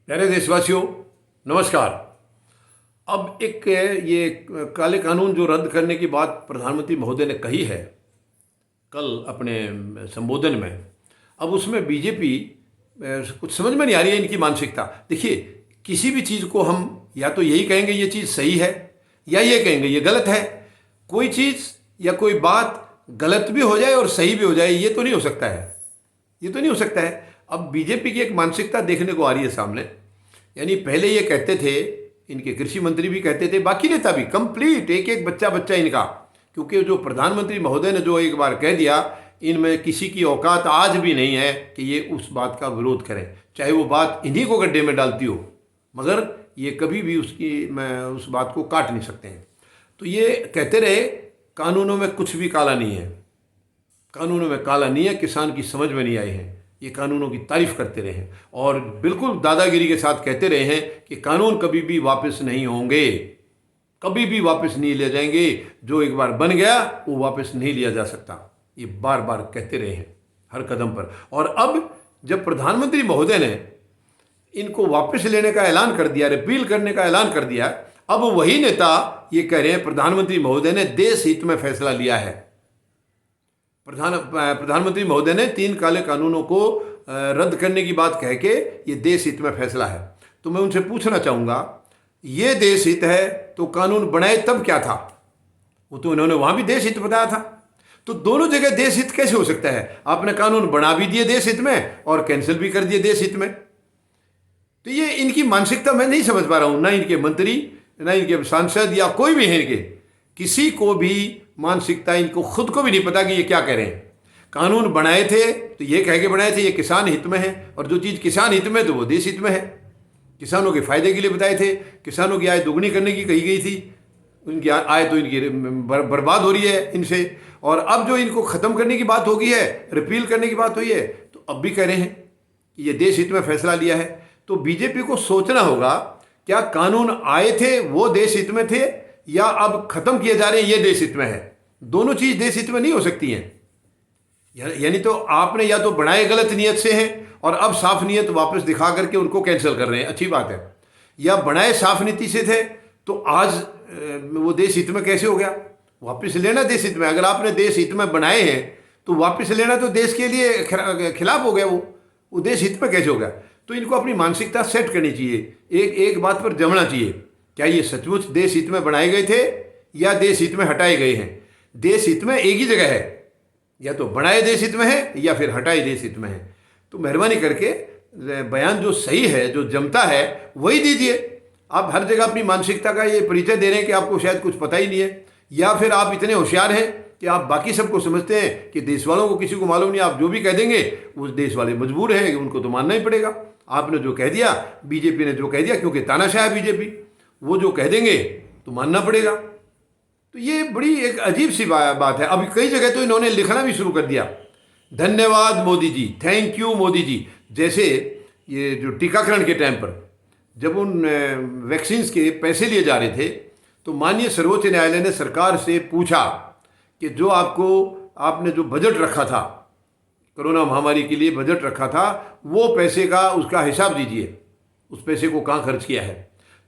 प्यारे देशवासियों, नमस्कार। अब एक ये काले कानून जो रद्द करने की बात प्रधानमंत्री महोदय ने कही है कल अपने संबोधन में, अब उसमें बीजेपी कुछ समझ में नहीं आ रही है इनकी मानसिकता। देखिए, किसी भी चीज़ को हम या तो यही कहेंगे ये चीज़ सही है या ये कहेंगे ये गलत है। कोई चीज़ या कोई बात गलत भी हो जाए और सही भी हो जाए, ये तो नहीं हो सकता है, ये तो नहीं हो सकता है। अब बीजेपी की एक मानसिकता देखने को आ रही है सामने। यानी पहले ये कहते थे, इनके कृषि मंत्री भी कहते थे, बाकी नेता भी, कंप्लीट एक एक बच्चा बच्चा इनका, क्योंकि जो प्रधानमंत्री महोदय ने जो एक बार कह दिया, इनमें किसी की औकात आज भी नहीं है कि ये उस बात का विरोध करें, चाहे वो बात इन्हीं को गड्ढे में डालती हो, मगर ये कभी भी उस बात को काट नहीं सकते हैं। तो ये कहते रहे कानूनों में कुछ भी काला नहीं है, कानूनों में काला नहीं है, किसान की समझ में नहीं आए हैं, ये कानूनों की तारीफ करते रहे हैं और बिल्कुल दादागिरी के साथ कहते रहे हैं कि कानून कभी भी वापस नहीं होंगे, कभी भी वापस नहीं ले जाएंगे, जो एक बार बन गया वो वापस नहीं लिया जा सकता। ये बार बार कहते रहे हैं हर कदम पर। और अब जब प्रधानमंत्री महोदय ने इनको वापस लेने का ऐलान कर दिया, रिपील करने का ऐलान कर दिया, अब वही नेता ये कह रहे हैं प्रधानमंत्री महोदय ने देश हित में फैसला लिया है। प्रधानमंत्री महोदय ने 3 काले कानूनों को रद्द करने की बात कह के ये देश हित में फैसला है। तो मैं उनसे पूछना चाहूँगा, ये देश हित है तो कानून बनाए तब क्या था? वो तो इन्होंने वहाँ भी देश हित बताया था। तो दोनों जगह देश हित कैसे हो सकता है? आपने कानून बना भी दिए देश हित में और कैंसिल भी कर दिए देश हित में। तो ये इनकी मानसिकता मैं नहीं समझ पा रहा हूँ, ना इनके मंत्री, ना इनके सांसद या कोई भी है, इनके किसी को भी मानसिकता, इनको खुद को भी नहीं पता कि ये क्या कह रहे हैं। कानून बनाए थे तो ये कह के बनाए थे ये किसान हित में है, और जो चीज़ किसान हित में तो वो देश हित में है। किसानों के फायदे के लिए बताए थे, किसानों की आय दोगुनी करने की कही गई थी, उनकी आय तो इनकी बर्बाद हो रही है इनसे। और अब जो इनको ख़त्म करने की बात हो गई है, रिपील करने की बात हुई है, तो अब भी कह रहे हैं कि ये देश हित में फैसला लिया है। तो बीजेपी को सोचना होगा, क्या कानून आए थे वो देश हित में थे या अब खत्म किए जा रहे हैं ये देश हित में है? दोनों चीज देश हित में नहीं हो सकती हैं। यानी तो आपने या तो बनाए गलत नियत से हैं और अब साफ नियत वापस दिखा करके उनको कैंसिल कर रहे हैं, अच्छी बात है, या बनाए साफ नीति से थे तो आज वो देश हित में कैसे हो गया? वापस लेना देश हित में, अगर आपने देश हित में बनाए हैं तो वापस लेना तो देश के लिए खिलाफ हो गया, वो देश हित में कैसे हो गया? तो इनको अपनी मानसिकता सेट करनी चाहिए, एक बात पर जमना चाहिए, क्या ये सचमुच देश हित में बनाए गए थे या देश हित में हटाए गए हैं? देश हित में एक ही जगह है, या तो बनाए देश हित में है या फिर हटाए देश हित में है। तो मेहरबानी करके बयान जो सही है, जो जमता है, वही दीजिए। आप हर जगह अपनी मानसिकता का ये परिचय दे रहे हैं कि आपको शायद कुछ पता ही नहीं है, या फिर आप इतने होशियार हैं कि आप बाकी सबको समझते हैं कि देश वालों को किसी को मालूम नहीं, आप जो भी कह देंगे उस देश वाले मजबूर हैं, उनको तो मानना ही पड़ेगा। आपने जो कह दिया, बीजेपी ने जो कह दिया, क्योंकि तानाशाह है बीजेपी, वो जो कह देंगे तो मानना पड़ेगा। तो ये बड़ी एक अजीब सी बात है। अभी कई जगह तो इन्होंने लिखना भी शुरू कर दिया, धन्यवाद मोदी जी, थैंक यू मोदी जी। जैसे ये जो टीकाकरण के टाइम पर जब उन वैक्सीन्स के पैसे लिए जा रहे थे, तो माननीय सर्वोच्च न्यायालय ने सरकार से पूछा कि जो आपने जो बजट रखा था, कोरोना महामारी के लिए बजट रखा था, वो पैसे का उसका हिसाब दीजिए, उस पैसे को कहाँ खर्च किया है।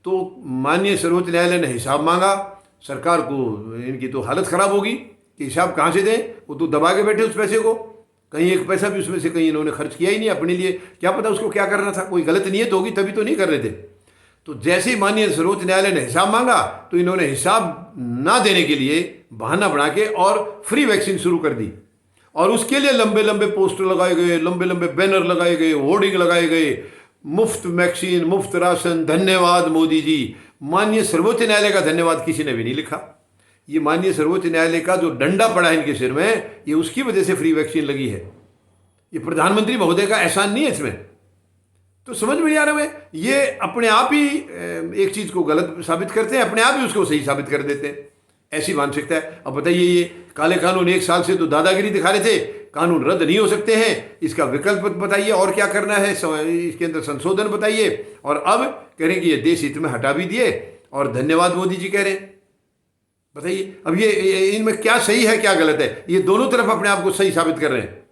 तो माननीय सर्वोच्च न्यायालय ने हिसाब मांगा। सरकार को इनकी तो हालत ख़राब होगी कि हिसाब कहाँ से दें, वो तो दबा के बैठे उस पैसे को, कहीं एक पैसा भी उसमें से कहीं इन्होंने खर्च किया ही नहीं अपने लिए। क्या पता उसको क्या करना था, कोई गलत नीयत होगी तभी तो नहीं कर रहे थे। तो जैसे ही माननीय सर्वोच्च न्यायालय ने हिसाब मांगा तो इन्होंने हिसाब ना देने के लिए बहाना बना के और फ्री वैक्सीन शुरू कर दी, और उसके लिए लंबे लंबे पोस्टर लगाए गए, लंबे लंबे बैनर लगाए गए, होर्डिंग लगाए गए, मुफ्त वैक्सीन, मुफ्त राशन, धन्यवाद मोदी जी। माननीय सर्वोच्च न्यायालय का धन्यवाद किसी ने भी नहीं लिखा। ये माननीय सर्वोच्च न्यायालय का जो डंडा पड़ा है इनके सिर में, ये उसकी वजह से फ्री वैक्सीन लगी है। ये प्रधानमंत्री महोदय का एहसान नहीं है इसमें। तो समझ में नहीं आ रहा है, ये अपने आप ही एक चीज़ को गलत साबित करते हैं, अपने आप ही उसको सही साबित कर देते हैं, ऐसी मानसिकता है। अब बताइए, ये काले कानून 1 साल से तो दादागिरी दिखा रहे थे, कानून रद्द नहीं हो सकते हैं, इसका विकल्प बताइए और क्या करना है, इसके अंदर संशोधन बताइए, और अब कह रहे हैं कि ये देश हित में हटा भी दिए और धन्यवाद मोदी जी कह रहे हैं। बताइए अब ये इनमें क्या सही है क्या गलत है? ये दोनों तरफ अपने आप को सही साबित कर रहे हैं,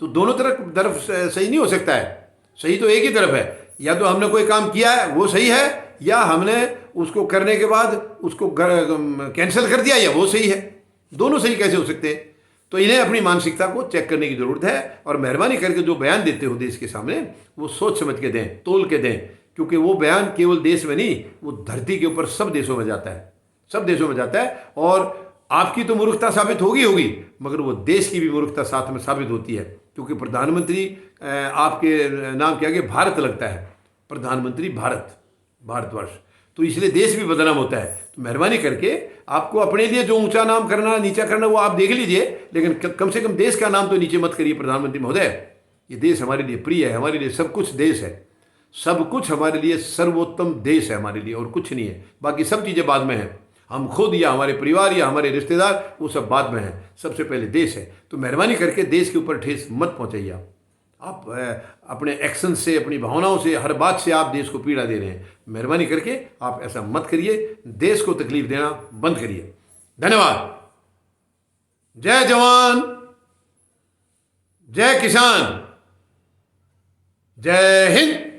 तो दोनों तरफ सही नहीं हो सकता है। सही तो एक ही तरफ है, या तो हमने कोई काम किया है वो सही है, या हमने उसको करने के बाद उसको कैंसिल कर दिया, या वो सही है। दोनों सही कैसे हो सकते हैं? तो इन्हें अपनी मानसिकता को चेक करने की ज़रूरत है, और मेहरबानी करके जो बयान देते हो देश के सामने वो सोच समझ के दें, तोल के दें, क्योंकि वो बयान केवल देश में नहीं, वो धरती के ऊपर सब देशों में जाता है, सब देशों में जाता है। और आपकी तो मूर्खता साबित होगी, मगर वो देश की भी मूर्खता साथ में साबित होती है, क्योंकि प्रधानमंत्री आपके नाम के आगे भारत लगता है, प्रधानमंत्री भारत, भारतवर्ष, तो इसलिए देश भी बदनाम होता है। तो मेहरबानी करके आपको अपने लिए जो ऊंचा नाम करना नीचा करना वो आप देख लीजिए, लेकिन कम से कम देश का नाम तो नीचे मत करिए। प्रधानमंत्री महोदय, ये देश हमारे लिए प्रिय है, हमारे लिए सब कुछ देश है, सब कुछ हमारे लिए सर्वोत्तम देश है हमारे लिए, और कुछ नहीं है। बाकी सब चीज़ें बाद में हैं, हम खुद या हमारे परिवार या हमारे रिश्तेदार वो सब बाद में हैं, सबसे पहले देश है। तो मेहरबानी करके देश के ऊपर ठेस मत पहुँचाइए। आप अपने एक्शन से, अपनी भावनाओं से, हर बात से आप देश को पीड़ा दे रहे हैं। मेहरबानी करके आप ऐसा मत करिए, देश को तकलीफ देना बंद करिए। धन्यवाद। जय जवान, जय किसान, जय हिंद।